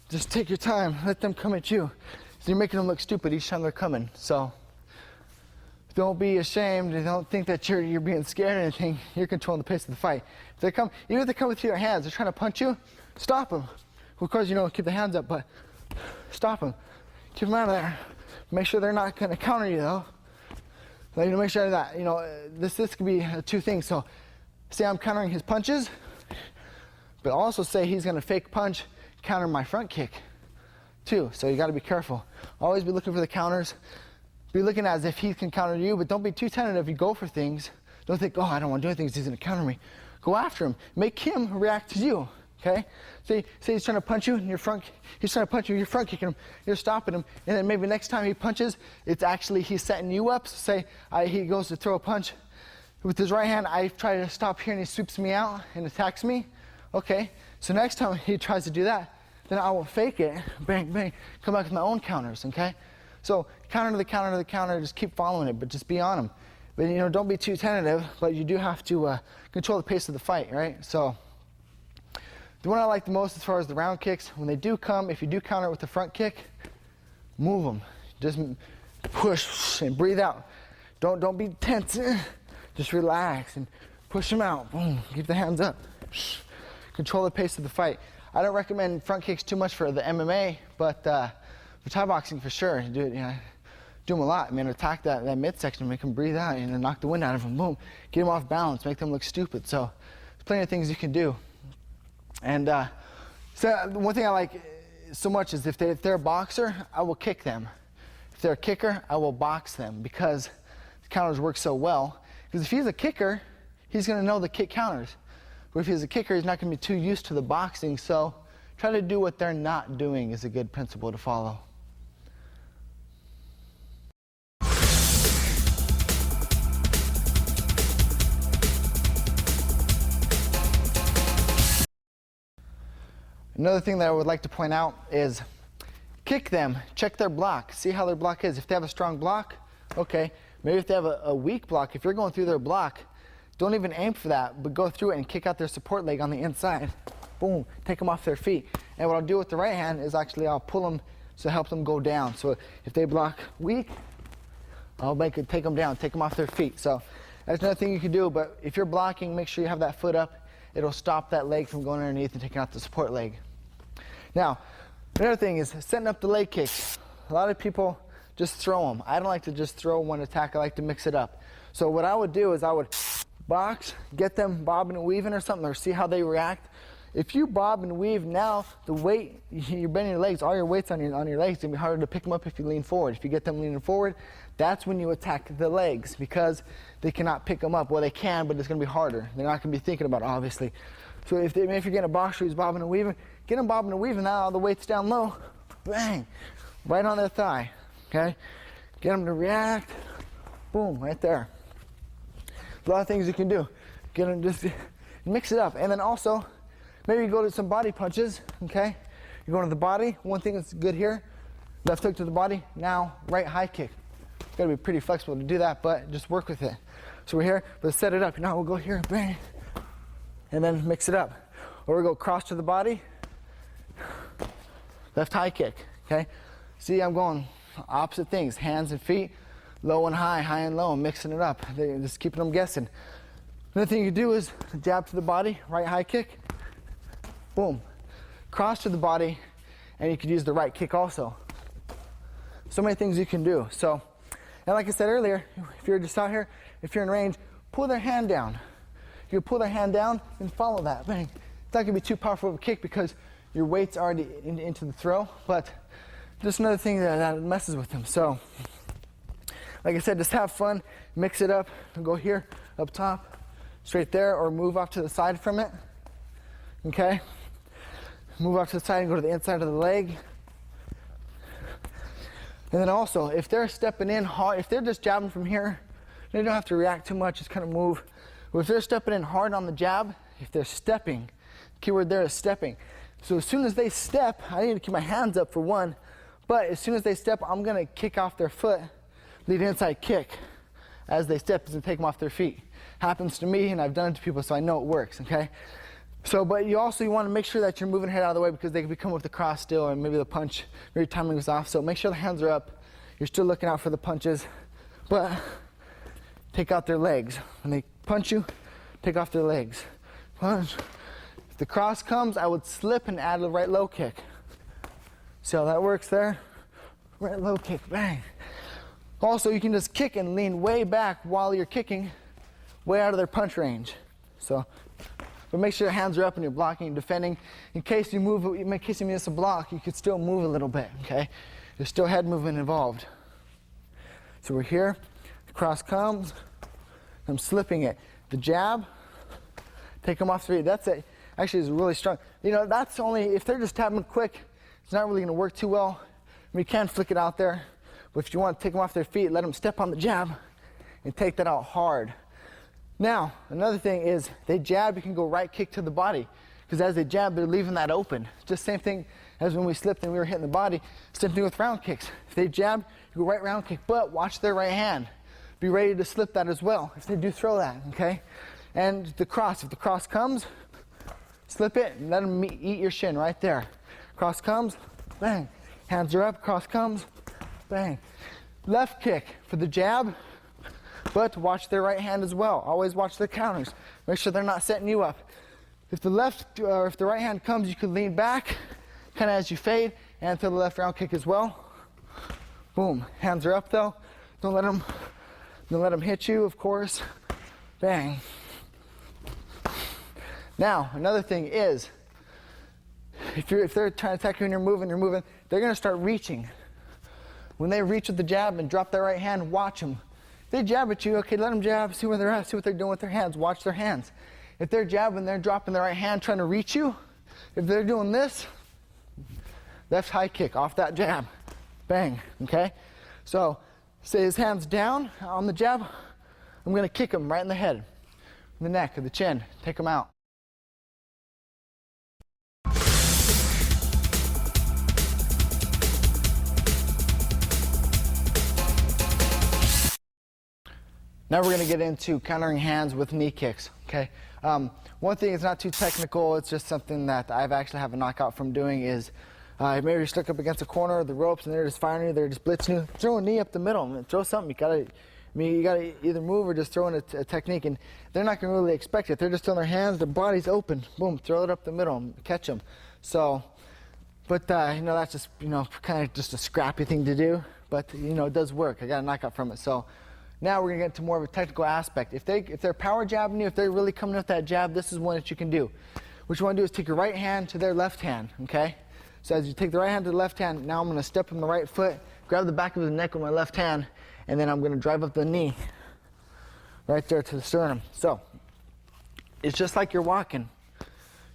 Just take your time, let them come at you. So you're making them look stupid each time they're coming. So don't be ashamed, and don't think that you're being scared or anything. You're controlling the pace of the fight. If they come, even if they come with your hands, they're trying to punch you, stop them. Of course, keep the hands up, but stop them. Keep them out of there. Make sure they're not going to counter you, though. Like, make sure that, this could be two things. So say I'm countering his punches, but also say he's going to fake punch, counter my front kick too. So you got to be careful. Always be looking for the counters. Be looking as if he can counter you, but don't be too tentative. You go for things. Don't think, oh, I don't want to do anything, he's going to counter me. Go after him. Make him react to you. Okay? Say he's trying to punch you, and he's trying to punch you, you're front kicking him, you're stopping him, and then maybe next time he punches, it's actually he's setting you up. So say he goes to throw a punch with his right hand, I try to stop here and he sweeps me out and attacks me. Okay, so next time he tries to do that, then I will fake it, bang, bang, come back with my own counters, okay? So counter to the counter to the counter, just keep following it, but just be on them. But don't be too tentative, but you do have to control the pace of the fight, right? So The one I like the most as far as the round kicks, when they do come, if you do counter with the front kick, move them. Just push and breathe out. Don't be tense. Just relax and push them out. Boom. Keep the hands up. Control the pace of the fight. I don't recommend front kicks too much for the MMA, but for Thai boxing for sure. Do it, do them a lot. I mean, attack that midsection, make them breathe out, and then knock the wind out of them. Boom. Get them off balance, make them look stupid. So there's plenty of things you can do. And so one thing I like so much is if they're a boxer, I will kick them. If they're a kicker, I will box them because the counters work so well. Because if he's a kicker, he's going to know the kick counters. But if he's a kicker, he's not going to be too used to the boxing. So try to do what they're not doing is a good principle to follow. Another thing that I would like to point out is kick them, check their block, see how their block is. If they have a strong block, okay. Maybe if they have a weak block, if you're going through their block, don't even aim for that, but go through it and kick out their support leg on the inside. Boom, take them off their feet. And what I'll do with the right hand is actually I'll pull them to help them go down. So if they block weak, I'll take them down, take them off their feet. So that's another thing you can do, but if you're blocking, make sure you have that foot up. It'll stop that leg from going underneath and taking out the support leg. Now, another thing is setting up the leg kicks. A lot of people just throw them. I don't like to just throw one attack. I like to mix it up. So what I would do is I would box, get them bobbing and weaving or something, or see how they react. If you bob and weave, now the weight, you're bending your legs, all your weight's on your legs. It's going to be harder to pick them up if you lean forward. If you get them leaning forward, that's when you attack the legs because they cannot pick them up. Well, they can, but it's going to be harder. They're not going to be thinking about it, obviously. So if you're getting a boxer who's bobbing and weaving, get them bobbing and weaving. Now all the weight's down low. Bang. Right on their thigh. Okay? Get them to react. Boom. Right there. A lot of things you can do. Get them, just mix it up. And then also, maybe you go to some body punches. Okay? You go to the body. One thing that's good here, left hook to the body. Now, right high kick. Got to be pretty flexible to do that, but just work with it. So we're here, but set it up. Now we'll go here, bang, and then mix it up. Or we'll go cross to the body, left high kick, okay? See, I'm going opposite things, hands and feet, low and high and low, and mixing it up. Just keeping them guessing. Another thing you do is jab to the body, right high kick, boom. Cross to the body, and you could use the right kick also. So many things you can do. So, and like I said earlier, if you're just out here, if you're in range, pull their hand down. You can pull their hand down and follow that. Bang. It's not going to be too powerful of a kick because your weight's already into the throw, but just another thing that messes with them. So, like I said, just have fun, mix it up, and go here, up top, straight there, or move off to the side from it. Okay? Move off to the side and go to the inside of the leg. And then also, if they're stepping in hard, if they're just jabbing from here, they don't have to react too much, just kind of move. But if they're stepping in hard on the jab, if they're stepping, the key word there is stepping. So as soon as they step, I need to keep my hands up for one, but as soon as they step, I'm gonna kick off their foot, lead inside kick as they step and take them off their feet. Happens to me and I've done it to people, so I know it works, okay? So, but you want to make sure that you're moving head out of the way because they can be coming with the cross still, or maybe the punch, maybe timing is off. So make sure the hands are up. You're still looking out for the punches, but take out their legs. When they punch you, take off their legs. Punch. If the cross comes, I would slip and add a right low kick. See how that works there? Right low kick, bang. Also, you can just kick and lean way back while you're kicking, way out of their punch range. So. But make sure your hands are up and you're blocking and defending. In case you miss a block, you could still move a little bit, okay? There's still head movement involved. So we're here, the cross comes, I'm slipping it. The jab, take them off the feet. That's it. Actually, it's really strong. You know, that's only, if they're just tapping quick, it's not really gonna work too well. I mean, you can flick it out there, but if you want to take them off their feet, let them step on the jab and take that out hard. Now, another thing is, they jab, you can go right kick to the body. Because as they jab, they're leaving that open. Just same thing as when we slipped and we were hitting the body. Same thing with round kicks. If they jab, you go right round kick, but watch their right hand. Be ready to slip that as well, if they do throw that, okay? And the cross, if the cross comes, slip it, and let them eat your shin right there. Cross comes, bang. Hands are up, cross comes, bang. Left kick for the jab, but watch their right hand as well. Always watch their counters. Make sure they're not setting you up. If the left or if the right hand comes, you can lean back, kind of as you fade, and throw the left round kick as well. Boom. Hands are up though. Don't let them hit you, of course. Bang. Now, another thing is, if they're trying to attack you and you're moving, they're going to start reaching. When they reach with the jab and drop their right hand, watch them. If they jab at you, okay, let them jab, see where they're at, see what they're doing with their hands, watch their hands. If they're jabbing, they're dropping their right hand, trying to reach you. If they're doing this, left high kick off that jab. Bang, okay? So, say his hand's down on the jab, I'm going to kick him right in the head, in the neck, or the chin, take him out. Now we're going to get into countering hands with knee kicks, okay? One thing is not too technical, it's just something that I've actually have a knockout from doing is maybe you're stuck up against a corner of the ropes and they're just firing you, they're just blitzing you, throw a knee up the middle, throw something, you gotta either move or just throw in a technique, and they're not going to really expect it. They're just throwing their hands, their body's open, boom, throw it up the middle and catch them. So, but that's just, kind of just a scrappy thing to do, but it does work. I got a knockout from it. So now we're going to get into more of a technical aspect. If they're power jabbing you, if they're really coming with that jab, this is one that you can do. What you want to do is take your right hand to their left hand, okay? So as you take the right hand to the left hand, now I'm going to step on the right foot, grab the back of the neck with my left hand, and then I'm going to drive up the knee right there to the sternum. So it's just like you're walking,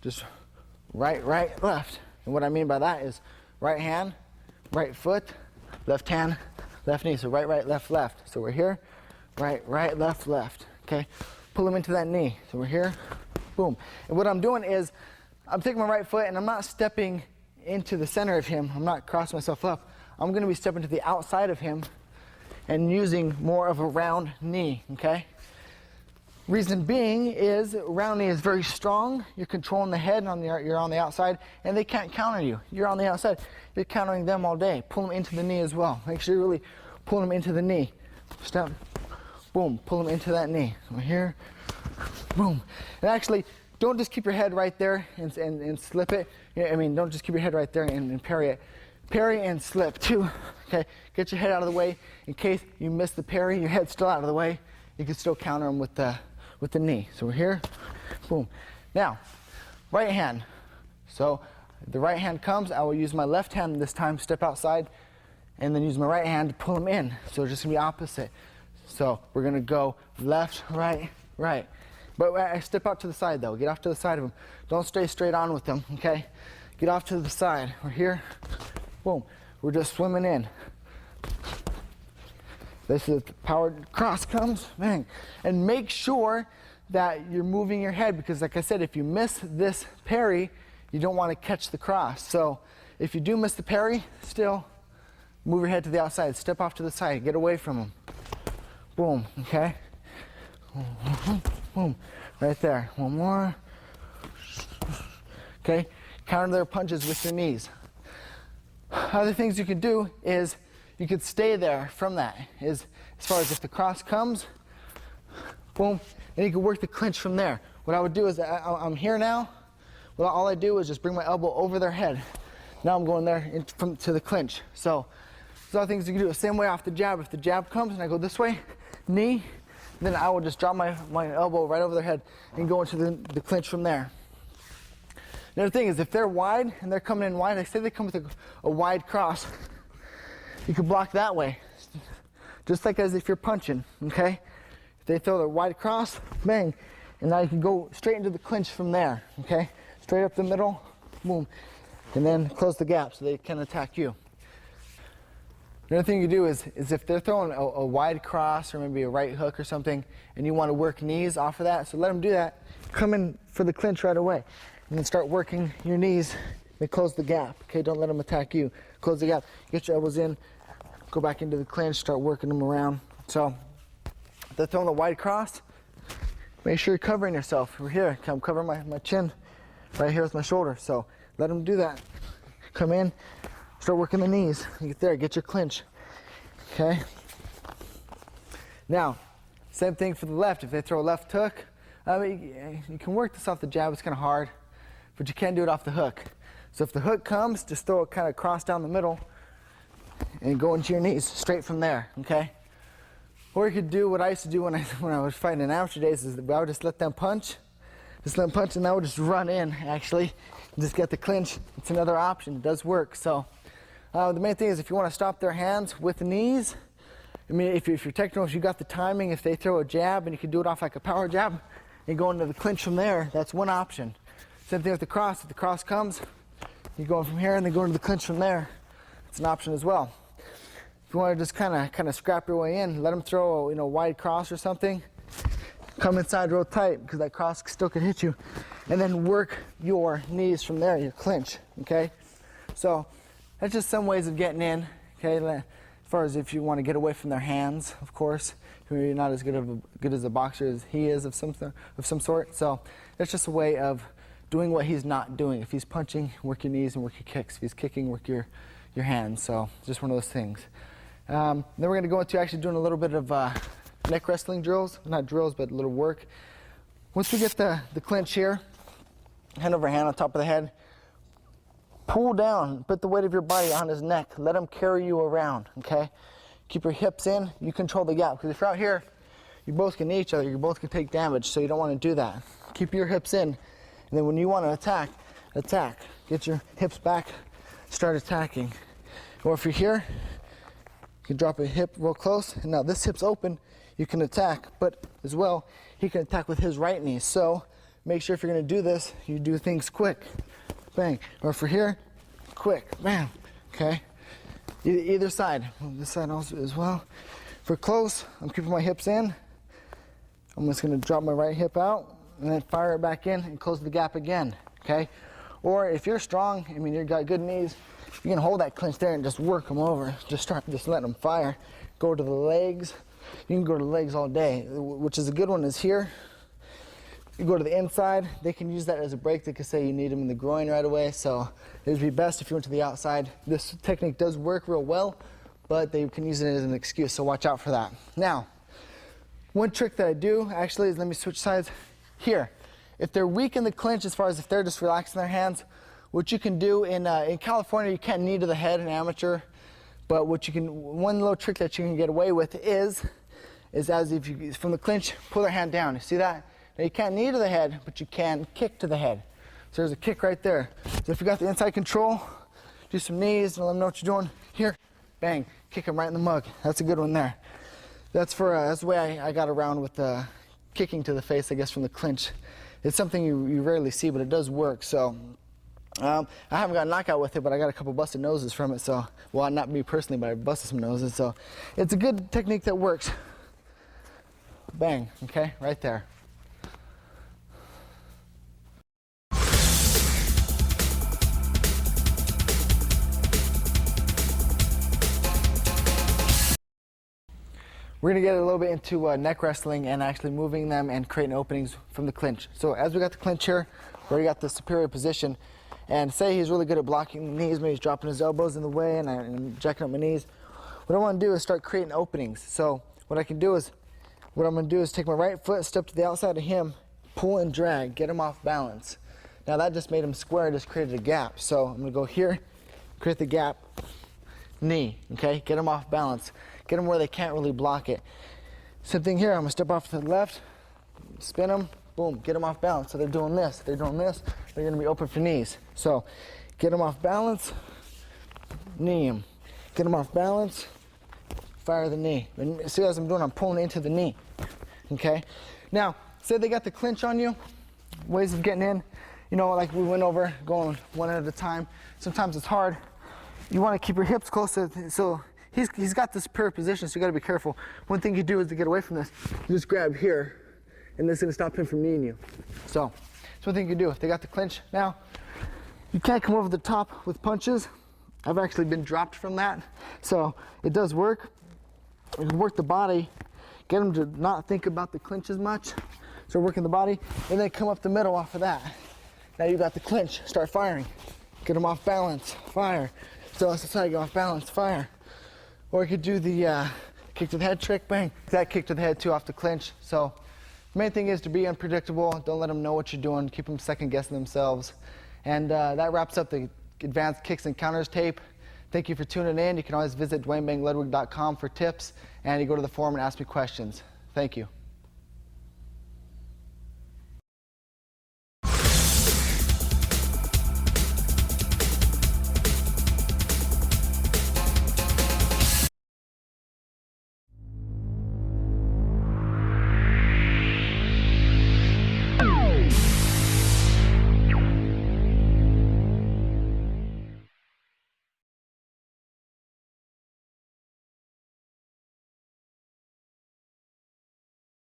just right, left. And what I mean by that is right hand, right foot, left hand, left knee. So right, left. So we're here, right, left, okay? Pull them into that knee. So we're here, boom. And what I'm doing is I'm taking my right foot and I'm not stepping into the center of him. I'm not crossing myself up. I'm going to be stepping to the outside of him and using more of a round knee, okay? Reason being is round knee is very strong. You're controlling the head, you're on the outside, and they can't counter you. You're on the outside. You're countering them all day. Pull them into the knee as well. Make sure you really pull them into the knee. Step, boom, pull them into that knee. Over here, boom. And actually, don't just keep your head right there and slip it. Don't just keep your head right there and parry it. Parry and slip too, okay? Get your head out of the way. In case you miss the parry, your head's still out of the way, you can still counter them with the knee. So we're here, boom. Now, right hand. So the right hand comes, I will use my left hand this time, step outside, and then use my right hand to pull them in. So it's just gonna be opposite. So we're gonna go left, right. But I step out to the side though, get off to the side of them. Don't stay straight on with them, okay? Get off to the side. We're here, boom. We're just swimming in. This is the power cross comes, bang. And make sure that you're moving your head because like I said, if you miss this parry, you don't want to catch the cross. So if you do miss the parry, still move your head to the outside. Step off to the side, get away from them. Boom, okay? Boom, right there. One more. Okay, counter their punches with your knees. Other things you could do is you could stay there from that. As far as if the cross comes, boom, and you can work the clinch from there. What I would do is I'm here now. Well, all I do is just bring my elbow over their head. Now I'm going there to the clinch. So there's other things you can do. The same way off the jab. If the jab comes and I go this way, knee, then I will just drop my elbow right over their head and go into the clinch from there. Another thing is if they're wide and they're coming in wide, like say they come with a wide cross, you can block that way. Just like as if you're punching, okay? If they throw the wide cross, bang, and now you can go straight into the clinch from there, okay? Straight up the middle, boom, and then close the gap so they can attack you. Another thing you do is if they're throwing a wide cross or maybe a right hook or something and you want to work knees off of that, so let them do that, come in for the clinch right away and then start working your knees and close the gap, okay? Don't let them attack you. Close the gap, get your elbows in, go back into the clinch, start working them around. So if they're throwing a wide cross, make sure you're covering yourself. We're here, come cover my chin right here with my shoulder. So let them do that. Come in, start working the knees. You get there, get your clinch. Okay. Now, same thing for the left. If they throw a left hook, you can work this off the jab. It's kind of hard, but you can't do it off the hook. So if the hook comes, just throw it kind of cross down the middle and go into your knees straight from there. Okay. Or you could do what I used to do when I was fighting in amateur days, is I would just let them punch. And I would just run in, actually, and just get the clinch. It's another option. It does work. So the main thing is, if you want to stop their hands with the knees, I mean, if you're technical, if you got the timing, if they throw a jab and you can do it off like a power jab and go into the clinch from there, that's one option. Same thing with the cross. If the cross comes, you're going from here and then go into the clinch from there. It's an option as well. If you want to just kind of scrap your way in, let them throw a wide cross or something. Come inside real tight, because that cross still can hit you, and then work your knees from there, your clinch. Okay, so that's just some ways of getting in. Okay, as far as if you want to get away from their hands, of course, you're not as good as a boxer as he is of some sort. So that's just a way of doing what he's not doing. If he's punching, work your knees and work your kicks. If he's kicking, work your hands. So just one of those things. Then we're going to go into actually doing a little bit of neck wrestling drills. Not drills, but a little work. Once we get the clinch here, hand over hand on top of the head, pull down, put the weight of your body on his neck. Let him carry you around, okay? Keep your hips in. You control the gap, because if you're out here, you both can knee each other. You both can take damage, so you don't want to do that. Keep your hips in, and then when you want to attack. Get your hips back, start attacking. Or if you're here, you can drop a hip real close, and now this hip's open, you can attack, but as well, he can attack with his right knee. So make sure if you're going to do this, you do things quick. Bang. Or if we're here, quick. Bam. Okay. Either side. This side also as well. If we're close, I'm keeping my hips in. I'm just going to drop my right hip out and then fire it back in and close the gap again. Okay. Or if you're strong, I mean, you've got good knees, you can hold that clinch there and just work them over. Just let them fire. Go to the legs. You can go to the legs all day, which is a good one is here. You go to the inside, they can use that as a break. They could say you need them in the groin right away, so it would be best if you went to the outside. This technique does work real well, but they can use it as an excuse, so watch out for that. Now, one trick that I do actually is, let me switch sides here. If they're weak in the clinch, as far as if they're just relaxing their hands, what you can do in California, you can't knee to the head in amateur, but one little trick that you can get away with is as if you, from the clinch, pull their hand down. You see that? Now you can't knee to the head, but you can kick to the head. So there's a kick right there. So if you got the inside control, do some knees and let them know what you're doing. Here, bang, kick them right in the mug. That's a good one there. That's the way I got around with kicking to the face, I guess, from the clinch. It's something you rarely see, but it does work. So I haven't got a knockout with it, but I got a couple busted noses from it. So, well, not me personally, but I busted some noses. So it's a good technique that works. Bang, okay, right there. We're going to get a little bit into neck wrestling and actually moving them and creating openings from the clinch. So as we got the clinch here, we already got the superior position. And say he's really good at blocking the knees, maybe he's dropping his elbows in the way and I'm jacking up my knees. What I want to do is start creating openings. So what I'm going to do is take my right foot, step to the outside of him, pull and drag, get him off balance. Now that just made him square, just created a gap. So I'm going to go here, create the gap, knee, okay? Get him off balance. Get them where they can't really block it. Same thing here, I'm gonna step off to the left, spin them, boom, get them off balance. So they're doing this, they're gonna be open for knees. So get them off balance, knee them. Get them off balance, fire the knee. And see as I'm doing, I'm pulling into the knee, okay? Now, say they got the clinch on you, ways of getting in, like we went over, going one at a time. Sometimes it's hard. You wanna keep your hips close so He's got this superior position, so you got to be careful. One thing you do is to get away from this, you just grab here, and this is going to stop him from kneeing you. So that's one thing you can do. If they got the clinch, now you can't come over the top with punches. I've actually been dropped from that, so it does work. You can work the body, get them to not think about the clinch as much. So working the body, and then come up the middle off of that. Now you got the clinch, start firing. Get them off balance, fire. Still on the side, go off balance, fire. Or you could do the kick to the head trick, bang. That kick to the head too off the clinch. So the main thing is to be unpredictable. Don't let them know what you're doing. Keep them second guessing themselves. And that wraps up the advanced kicks and counters tape. Thank you for tuning in. You can always visit DuaneBangLudwig.com for tips, and you go to the forum and ask me questions. Thank you.